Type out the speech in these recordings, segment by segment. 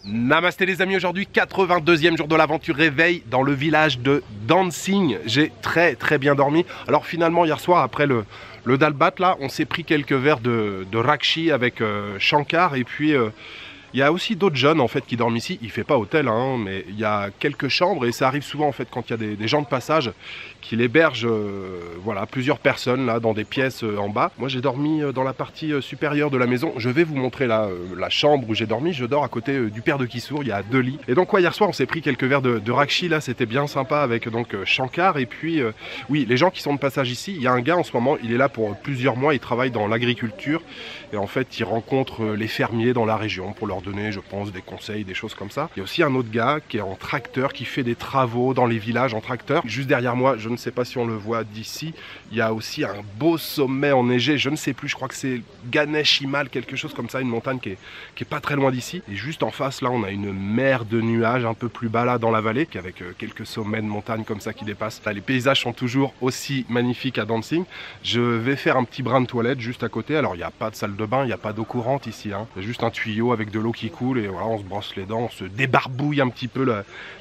Namasté les amis, aujourd'hui 82e jour de l'aventure réveil dans le village de Dancing. J'ai très bien dormi. Alors finalement hier soir après le dalbat là, on s'est pris quelques verres de Rakshi avec Shankar et puis il y a aussi d'autres jeunes en fait qui dorment ici. Il fait pas hôtel hein, mais il y a quelques chambres et ça arrive souvent en fait quand il y a des gens de passage qui l'hébergent voilà, plusieurs personnes là dans des pièces en bas. Moi j'ai dormi dans la partie supérieure de la maison. Je vais vous montrer là la chambre où j'ai dormi. Je dors à côté du père de Kissour, il y a 2 lits. Et donc hier soir on s'est pris quelques verres de Rakshi là, c'était bien sympa avec donc Shankar et puis oui, les gens qui sont de passage ici, il y a un gars en ce moment, il est là pour plusieurs mois, il travaille dans l'agriculture et en fait il rencontre les fermiers dans la région pour leur donner je pense des conseils, des choses comme ça. Il y a aussi un autre gars qui est en tracteur, qui fait des travaux dans les villages en tracteur. Juste derrière moi, je ne sais pas si on le voit d'ici, il y a aussi un beau sommet enneigé, je ne sais plus, je crois que c'est Ganesh Himal, quelque chose comme ça, une montagne qui est pas très loin d'ici. Et juste en face là, on a une mer de nuages un peu plus bas là dans la vallée, avec quelques sommets de montagne comme ça qui dépassent. Là, les paysages sont toujours aussi magnifiques à Dancing. Je vais faire un petit brin de toilette juste à côté. Alors il n'y a pas de salle de bain, il n'y a pas d'eau courante ici, hein. Il y a juste un tuyau avec de l'eau qui coule et voilà, on se brosse les dents, on se débarbouille un petit peu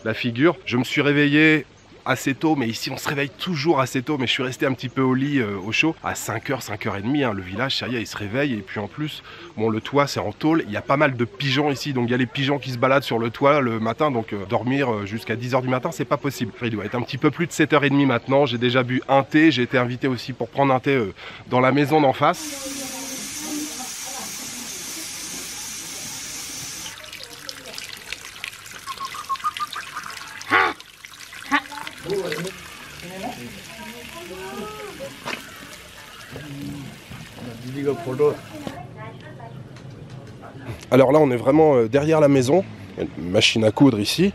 la figure. Je me suis réveillé assez tôt, mais ici on se réveille toujours assez tôt, mais je suis resté un petit peu au lit au chaud à 5h, 5h30, hein, le village, ça y est, il se réveille, et puis en plus, bon, le toit c'est en tôle, il y a pas mal de pigeons ici, donc il y a les pigeons qui se baladent sur le toit le matin, donc dormir jusqu'à 10h du matin, c'est pas possible. Enfin, il doit être un petit peu plus de 7h30 maintenant, j'ai déjà bu un thé, j'ai été invité aussi pour prendre un thé dans la maison d'en face. Alors là on est vraiment derrière la maison, il y a une machine à coudre ici.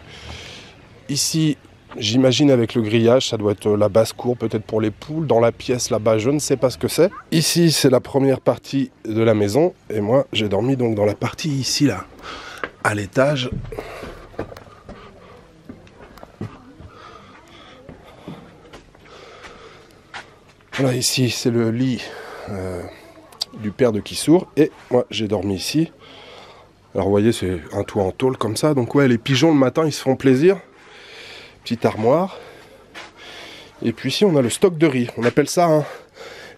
Ici j'imagine avec le grillage ça doit être la basse-cour peut-être pour les poules. Dans la pièce là-bas je ne sais pas ce que c'est. Ici c'est la première partie de la maison et moi j'ai dormi donc dans la partie ici là, à l'étage. Voilà, ici c'est le lit du père de Kissour et moi j'ai dormi ici. Alors vous voyez c'est un toit en tôle comme ça, donc ouais les pigeons le matin ils se font plaisir. Petite armoire. Et puis ici on a le stock de riz, on appelle ça un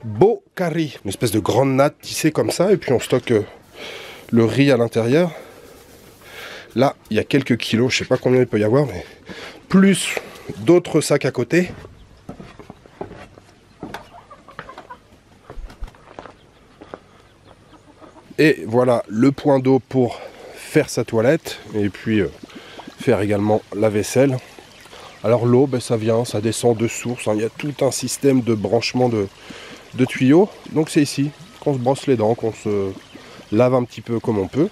bokari, une espèce de grande natte tissée comme ça et puis on stocke le riz à l'intérieur. Là il y a quelques kilos, je sais pas combien il peut y avoir, mais plus d'autres sacs à côté. Et voilà le point d'eau pour faire sa toilette et puis faire également la vaisselle. Alors l'eau, ben, ça vient, ça descend de source, hein. Il y a tout un système de branchement de tuyaux. Donc c'est ici qu'on se brosse les dents, qu'on se lave un petit peu comme on peut.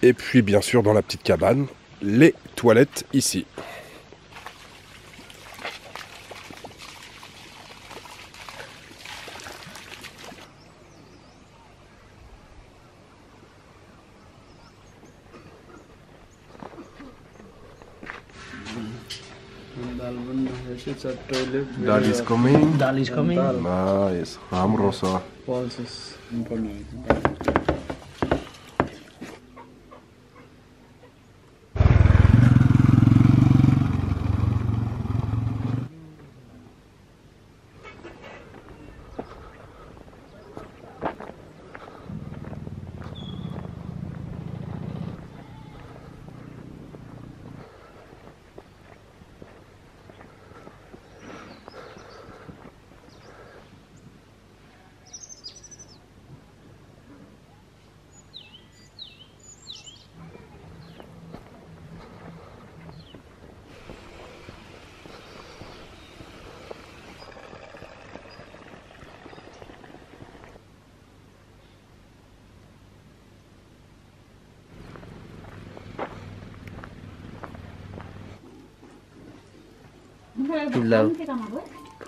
Et puis bien sûr dans la petite cabane, les toilettes ici. Dal is coming. Dal is coming. Nice. Ram rosa. Pulses.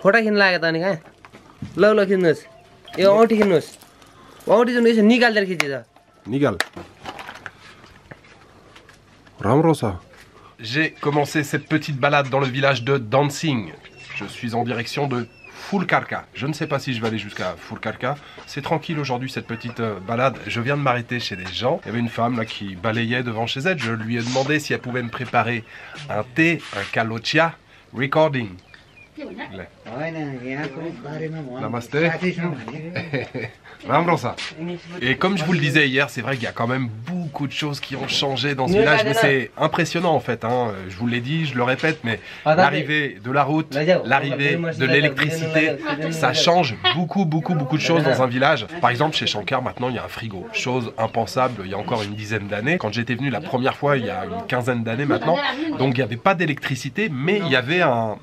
फोटा खिच्न लाग्यो त अनि कहाँ ल ल खिच्नुहोस् यो औँठी खिच्नुहोस् औँठी जुन यसो निकालेर खिच्छ Nigal. Ram rosa. J'ai commencé cette petite balade dans le village de Dancing. Je suis en direction de Fulcarca. Je ne sais pas si je vais aller jusqu'à Fulcarca. C'est tranquille aujourd'hui cette petite balade. Je viens de m'arrêter chez des gens. Il y avait une femme là qui balayait devant chez elle. Je lui ai demandé si elle pouvait me préparer un thé, un calocha. Recording. Namaste. Et comme je vous le disais hier, c'est vrai qu'il y a quand même beaucoup de choses qui ont changé dans ce village, mais c'est impressionnant en fait, hein. Je vous l'ai dit, je le répète, mais l'arrivée de la route, l'arrivée de l'électricité, ça change beaucoup de choses dans un village. Par exemple, chez Shankar, maintenant il y a un frigo, chose impensable il y a encore une dizaine d'années. Quand j'étais venu la première fois, il y a une quinzaine d'années maintenant, donc il n'y avait pas d'électricité, mais il y avait un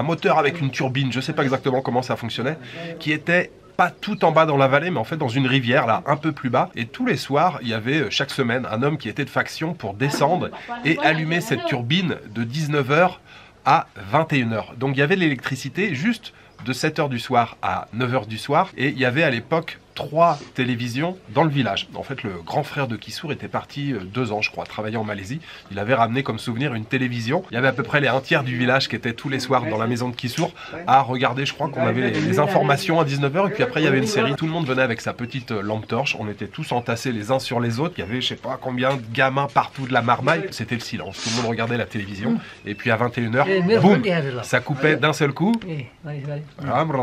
moteur avec une turbine, je ne sais pas exactement comment ça fonctionnait, qui était pas tout en bas dans la vallée, mais en fait dans une rivière, là, un peu plus bas. Et tous les soirs, il y avait chaque semaine un homme qui était de faction pour descendre et allumer cette turbine de 19 h à 21 h. Donc il y avait de l'électricité juste de 7 h du soir à 9 h du soir. Et il y avait à l'époque 3 télévisions dans le village. En fait, le grand frère de Kissour était parti 2 ans, je crois, travailler en Malaisie. Il avait ramené comme souvenir une télévision. Il y avait à peu près les 1/3 du village qui était tous les soirs dans la maison de Kissour à regarder. Je crois qu'on avait les informations à 19 h. Et puis après, il y avait une série. Tout le monde venait avec sa petite lampe torche. On était tous entassés les uns sur les autres. Il y avait, je sais pas combien de gamins partout de la marmaille. C'était le silence. Tout le monde regardait la télévision. Et puis à 21 h, boum, ça coupait d'un seul coup.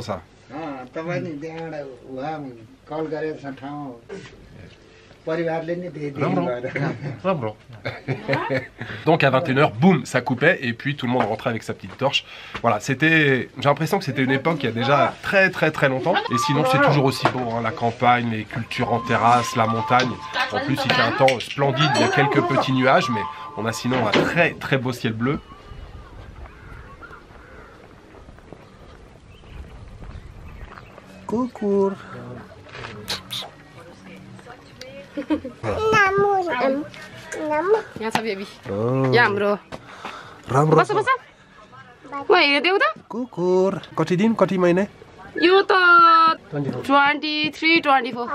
Ça. Donc à 21 h, boum, ça coupait et puis tout le monde rentrait avec sa petite torche. Voilà, c'était, j'ai l'impression que c'était une époque il y a déjà très longtemps. Et sinon c'est toujours aussi beau, hein, la campagne, les cultures en terrasse, la montagne. En plus il fait un temps splendide, il y a quelques petits nuages, mais on a sinon un très beau ciel bleu. Coucou. यहाँ छ बेबी यहाँ हाम्रो राम्रो बस बस वहाँ हेरिदेऊ त कुकुर कति दिन कति महिना यो त 23 24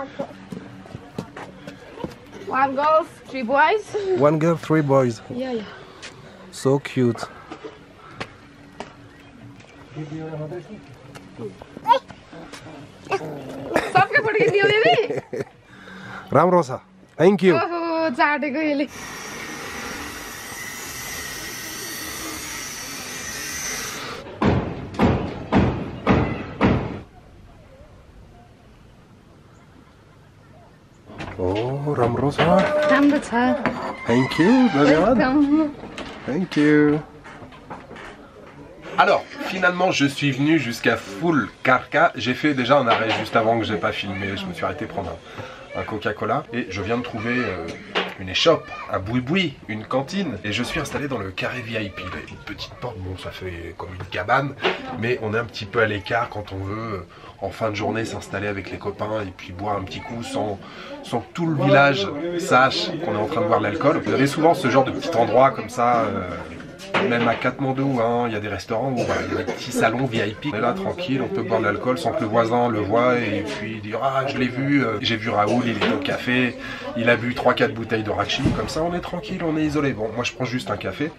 1 girl 3 boys 1 girl 3 boys yeah so cute सबकै पड्किदियो बेबी राम्रो छ थ्यांक यू ओहो चाटेको यसले Oh, राम्रो छ राम्रो छ Thank you, धन्यवाद Thank you. Alors, finalement, je suis venu jusqu'à Fulcarca. J'ai fait déjà un arrêt juste avant que j'ai pas filmé. Je me suis arrêté prendre un Coca-Cola. Et je viens de trouver une échoppe, un boui-boui, une cantine. Et je suis installé dans le carré VIP. Il y a une petite porte, bon, ça fait comme une cabane. Mais on est un petit peu à l'écart quand on veut, en fin de journée, s'installer avec les copains et puis boire un petit coup sans que tout le village sache qu'on est en train de boire de l'alcool. Vous avez souvent ce genre de petit endroit comme ça. Même à Katmandou, hein, il y a des restaurants où il y a des petits salons VIP. On est là tranquille, on peut boire de l'alcool sans que le voisin le voie et puis dire ah je l'ai vu, j'ai vu Raoul, il est au café, il a bu 3-4 bouteilles de Rakshi, comme ça on est tranquille, on est isolé. Bon, moi je prends juste un café.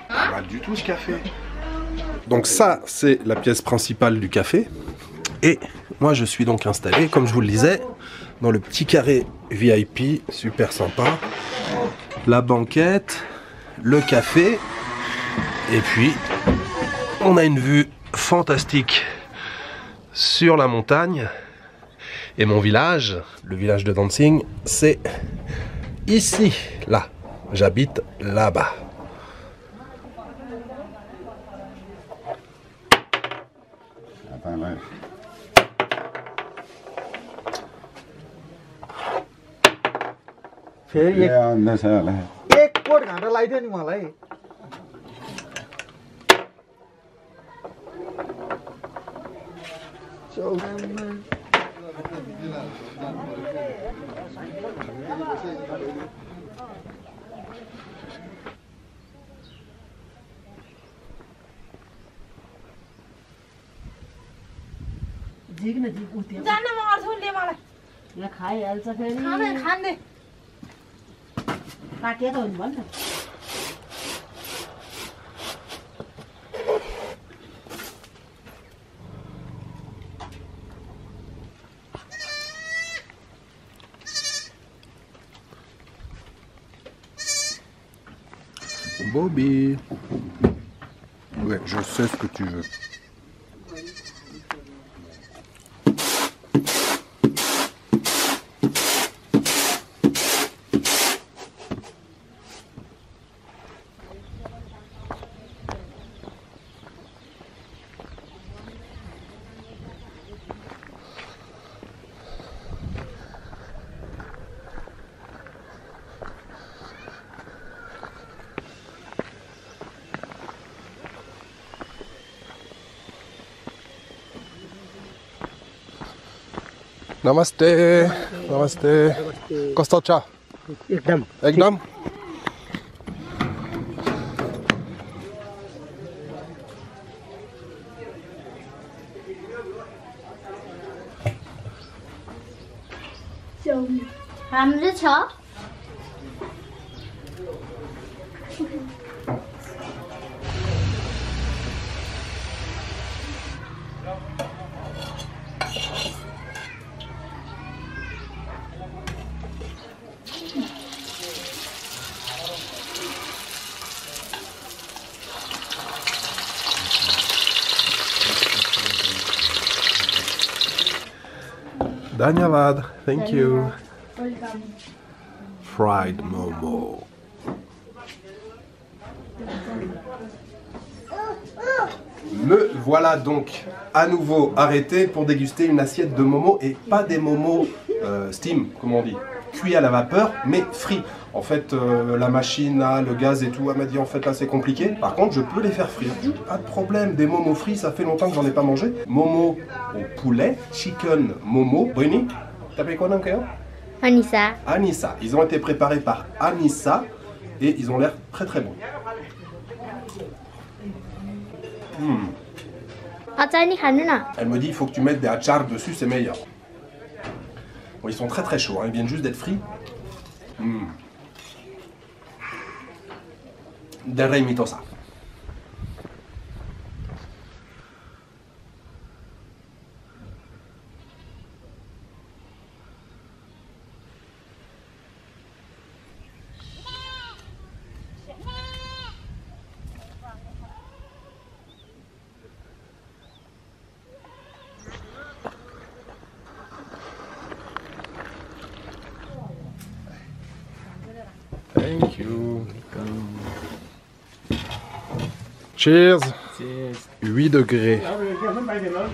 Pas mal du tout ce café. Donc ça c'est la pièce principale du café. Et moi je suis donc installé, comme je vous le disais, dans le petit carré VIP, super sympa. La banquette, le café, et puis on a une vue fantastique sur la montagne. Et mon village, le village de Dancing, c'est ici, là. J'habite là-bas. एक कोट घाँटा लगाइदियो नि मलाई जान्न म अर्छु ले मलाई यहाँ खाइहाल्छ फेरि खाँदै काटिया त हो नि भन्छ Bobby. Ouais, je sais ce que tu veux. Namaste. Namaste. Kostocha. एकदम Ekdam. राम्रो छ Dhanyavad. Thank you. Fried momo. Me voilà donc à nouveau arrêté pour déguster une assiette de momo et pas des momos steam, comme on dit, cuits à la vapeur, mais frits. En fait, la machine, là, le gaz et tout, elle m'a dit en fait là c'est compliqué. Par contre, je peux les faire frire. Pas de problème, des momos frits, ça fait longtemps que j'en ai pas mangé. Momo au poulet, chicken momo. Brini, t'appelles quoi donc Anissa Anissa. Ils ont été préparés par Anissa et ils ont l'air très très bons. अचार नि खानु न Elle me dit il faut que tu mettes des achars dessus, c'est meilleur. Bon, ils sont très très chauds, hein. Ils viennent juste d'être frits. Del Rey Mitosa. Thank you. Cheers. 8 degrés.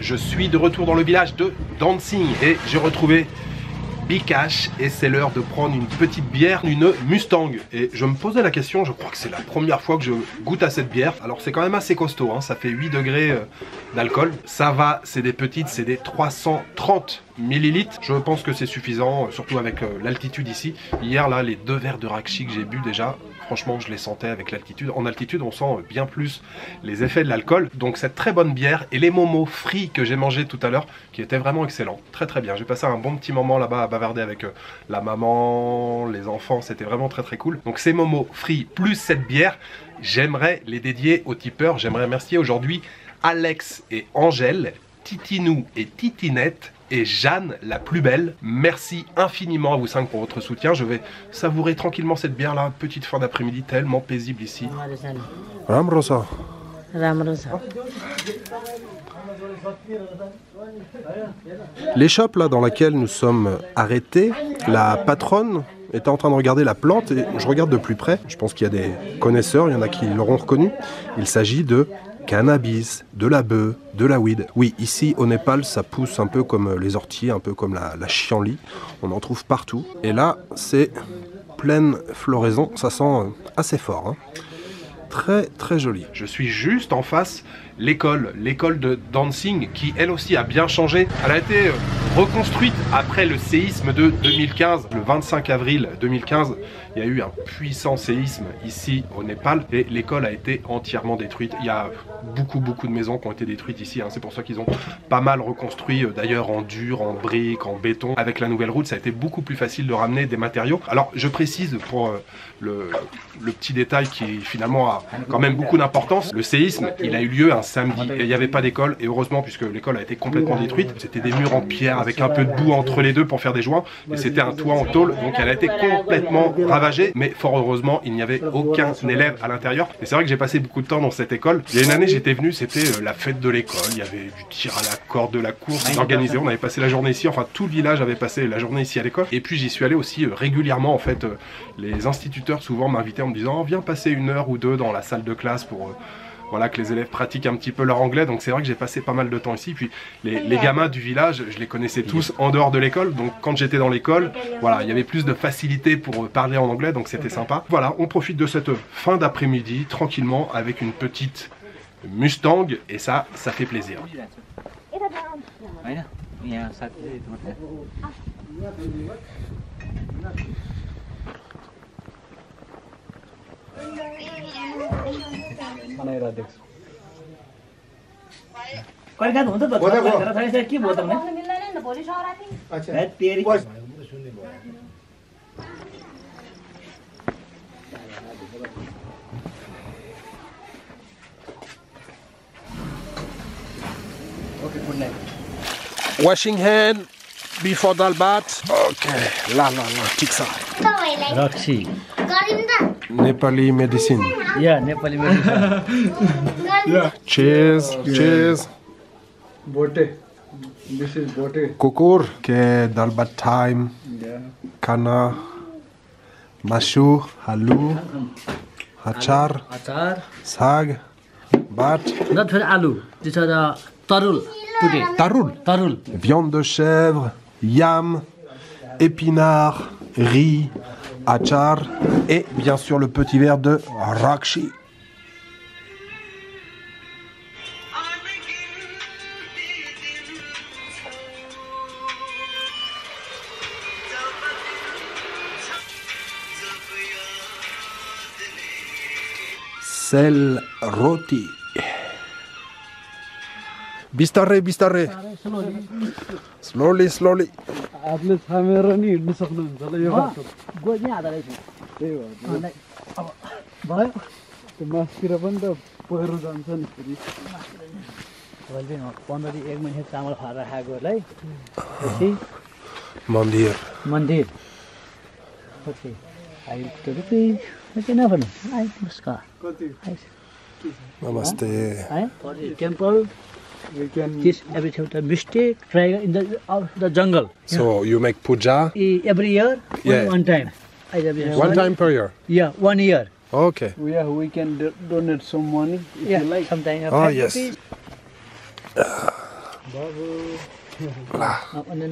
Je suis de retour dans le village de Dancing et j'ai retrouvé Bikash et c'est l'heure de prendre une petite bière, une Mustang. Et je me posais la question, je crois que c'est la première fois que je goûte à cette bière. Alors c'est quand même assez costaud, hein, ça fait 8 degrés d'alcool. Ça va, c'est des petites, c'est des 330 millilitres. Je pense que c'est suffisant, surtout avec l'altitude ici. Hier là, les 2 verres de Rakshi que j'ai bu déjà, franchement je les sentais avec l'altitude. En altitude on sent bien plus les effets de l'alcool. Donc cette très bonne bière et les momos frits que j'ai mangé tout à l'heure qui étaient vraiment excellents. Très très bien, j'ai passé un bon petit moment là-bas à bavarder avec la maman, les enfants, c'était vraiment très très cool. Donc ces momos frits plus cette bière, j'aimerais les dédier aux tipeurs. J'aimerais remercier aujourd'hui Alex et Angèle, Titinou et Titinette et Jeanne la plus belle. Merci infiniment à vous 5 pour votre soutien. Je vais savourer tranquillement cette bière là, petite fin d'après-midi tellement paisible ici. Ramrosa. L'échoppe là dans laquelle nous sommes arrêtés, la patronne était en train de regarder la plante et je regarde de plus près. Je pense qu'il y a des connaisseurs, il y en a qui l'auront reconnu. Il s'agit de cannabis, de la bœuf, de la weed. Oui, ici au Népal, ça pousse un peu comme les orties, un peu comme la chienlit. On en trouve partout. Et là, c'est pleine floraison. Ça sent assez fort, hein. Très très joli. Je suis juste en face l'école de Dancing qui elle aussi a bien changé. Elle a été reconstruite après le séisme de 2015. Le 25 avril 2015, il y a eu un puissant séisme ici au Népal et l'école a été entièrement détruite. Il y a beaucoup de maisons qui ont été détruites ici, hein. C'est pour ça qu'ils ont pas mal reconstruit d'ailleurs en dur, en briques, en béton. Avec la nouvelle route, ça a été beaucoup plus facile de ramener des matériaux. Alors je précise pour le petit détail qui finalement a quand même beaucoup d'importance. Le séisme, il a eu lieu un samedi et il n'y avait pas d'école. Et heureusement, puisque l'école a été complètement détruite, c'était des murs en pierre avec un peu de boue entre les deux pour faire des joints. Et c'était un toit en tôle, donc elle a été complètement ravagée. Mais fort heureusement, il n'y avait aucun élève à l'intérieur. Et c'est vrai que j'ai passé beaucoup de temps dans cette école. Il y a une année, j'étais venu, c'était la fête de l'école. Il y avait du tir à la corde, de la course organisée. On avait passé la journée ici. Enfin, tout le village avait passé la journée ici à l'école. Et puis j'y suis allé aussi régulièrement. En fait, les instituteurs souvent m'invitaient en me disant viens passer 1 heure ou 2 dans la salle de classe pour voilà, que les élèves pratiquent un petit peu leur anglais. Donc c'est vrai que j'ai passé pas mal de temps ici. Puis les gamins du village, je les connaissais tous en dehors de l'école. Donc quand j'étais dans l'école, voilà, il y avait plus de facilité pour parler en anglais. Donc c'était sympa. Voilà, on profite de cette fin d'après-midi tranquillement avec une petite Mustang. Et ça fait plaisir. कहिलेकाहीँ हुन्छ त के भयो त मिल्दैन नि भोलि सराती Washing hand before dal bat. Ok, là, ठिक छ. रक्सी Nepali medicine. या Nepali medicine Cheers. Bote. This is bote. Kukur, ke dal bat time. Yeah. Kana, mashu, halu, achar, अचार sag, bat, न फेरि आलु त्यसो त तरुल टुटे tarul, viande de chèvre, yam, épinards, riz, achar et bien sûr le petit verre de rakshi. Sel roti. Bistarre. Slowly. आफूले छामेर नि हिँड्न सक्नुहुन्छ होला यो बाटो गोज्ने आधा रहेछ त्यही हो अब भयो त्यो मासतिर पनि त पहिरो जान्छ नि फेरि भोलि 15 1 महिना चामल खाएर राखेकोलाई पछि Mandir. पछि आई त रुपी किन भन्नु आई नमस्कार कति Namaste. है temple we can this every mistake try in the jungle So you make puja every year Yeah. one time one time per year. yeah 1 year Okay. we can donate some money if yeah you like. sometime Oh yes.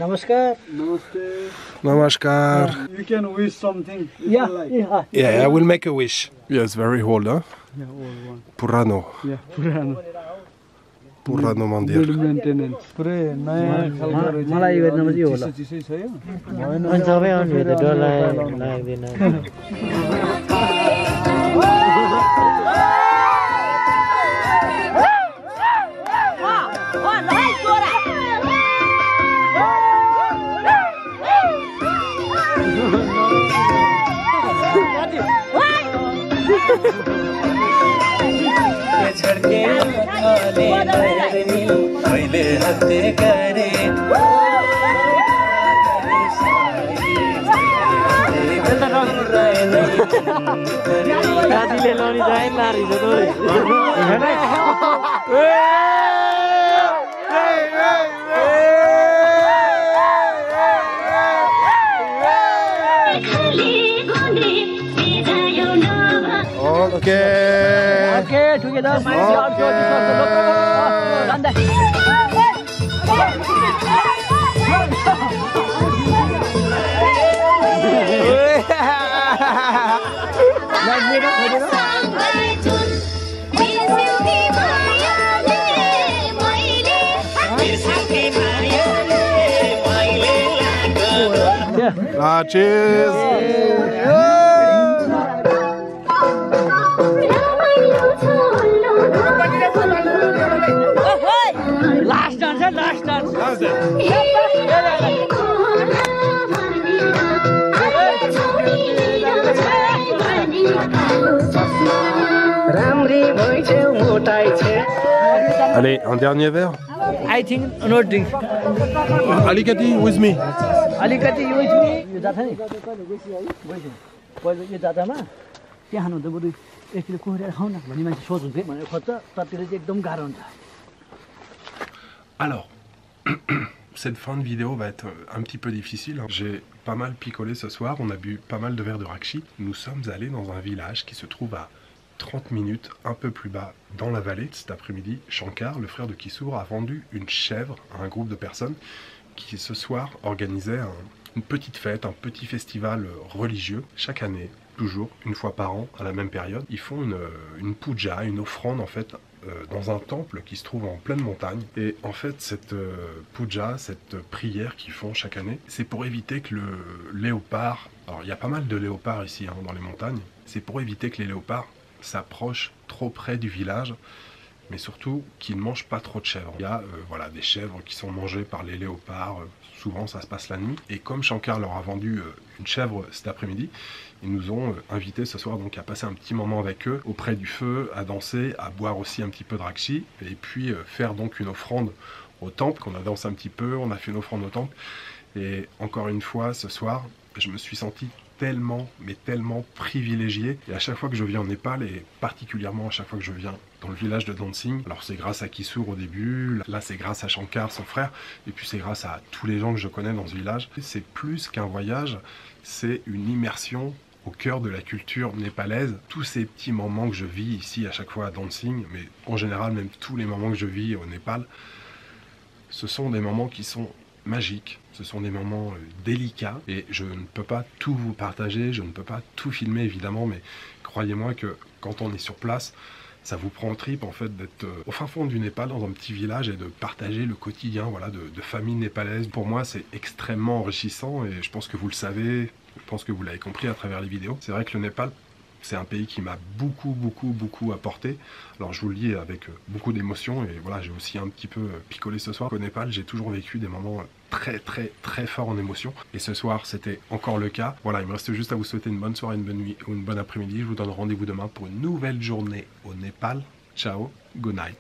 namaskar Namaskar. You can wish something if yeah you like. yeah Yeah, I will make a wish. Yes, very old, huh? Yeah, old one. Purano. Yeah, पुरानो Purano Mandir. Good maintenance पुरै नयाँ खालको रहेछ मलाई यो हेर्नमा चाहिँ होला चिसै छ यो अनि सबै आउने त डर लाग्दैन दादीले लाउने चाहिँ नारी Okay. together Cheers. Last dance. राम्री भइछौ मोटाइ छे Allez, un dernier verre. I think no drink. Alicati with me. अलिकति यो यो जाता नि पहिला यो जातामा त्यहाँ खानु त बरु एक किलो कुखुरा खाऊ न भन्ने मान्छे सोच्नुहुन्थ्यो भनेर खोज्छ ततिर चाहिँ एकदम गाह्रो हुन्छ Alors, cette fin de vidéo va être un petit peu difficile. J'ai pas mal picolé ce soir, on a bu pas mal de verres de rakshi. Nous sommes allés dans un village qui se trouve à 30 minutes un peu plus bas dans la vallée. Cet après-midi, Shankar, le frère de Kissour, a vendu une chèvre à un groupe de personnes qui ce soir organisait une petite fête, un petit festival religieux. Chaque année, toujours, une fois par an, à la même période, ils font une puja, une offrande en fait, dans un temple qui se trouve en pleine montagne. Et en fait, cette puja, cette prière qu'ils font chaque année, c'est pour éviter que le léopard... Alors, il y a pas mal de léopards ici, hein, dans les montagnes. C'est pour éviter que les léopards s'approchent trop près du village, mais surtout qu'ils ne mangent pas trop de chèvres. Il y a voilà, des chèvres qui sont mangées par les léopards, souvent ça se passe la nuit. Et comme Shankar leur a vendu une chèvre cet après-midi, ils nous ont invités ce soir donc à passer un petit moment avec eux, auprès du feu, à danser, à boire aussi un petit peu de rakshi, et puis faire donc une offrande au temple, qu'on a dansé un petit peu, on a fait une offrande au temple. Et encore une fois, ce soir, je me suis senti tellement, mais tellement privilégié. Et à chaque fois que je viens au Népal, et particulièrement à chaque fois que je viens dans le village de Dancing, alors c'est grâce à Kissour au début, là c'est grâce à Shankar, son frère, et puis c'est grâce à tous les gens que je connais dans ce village. C'est plus qu'un voyage, c'est une immersion au cœur de la culture népalaise. Tous ces petits moments que je vis ici à chaque fois à Dancing, mais en général même tous les moments que je vis au Népal, ce sont des moments qui sont magiques, ce sont des moments délicats et je ne peux pas tout vous partager, je ne peux pas tout filmer évidemment, mais croyez-moi que quand on est sur place, ça vous prend en trip en fait d'être au fin fond du Népal dans un petit village et de partager le quotidien voilà, de famille népalaise. Pour moi c'est extrêmement enrichissant et je pense que vous le savez, je pense que vous l'avez compris à travers les vidéos. C'est vrai que le Népal, c'est un pays qui m'a beaucoup apporté. Alors je vous le dis avec beaucoup d'émotion et voilà, j'ai aussi un petit peu picolé ce soir. Au Népal, j'ai toujours vécu des moments très forts en émotion. Et ce soir, c'était encore le cas. Voilà, il me reste juste à vous souhaiter une bonne soirée, une bonne nuit ou une bonne après-midi. Je vous donne rendez-vous demain pour une nouvelle journée au Népal. Ciao, good night.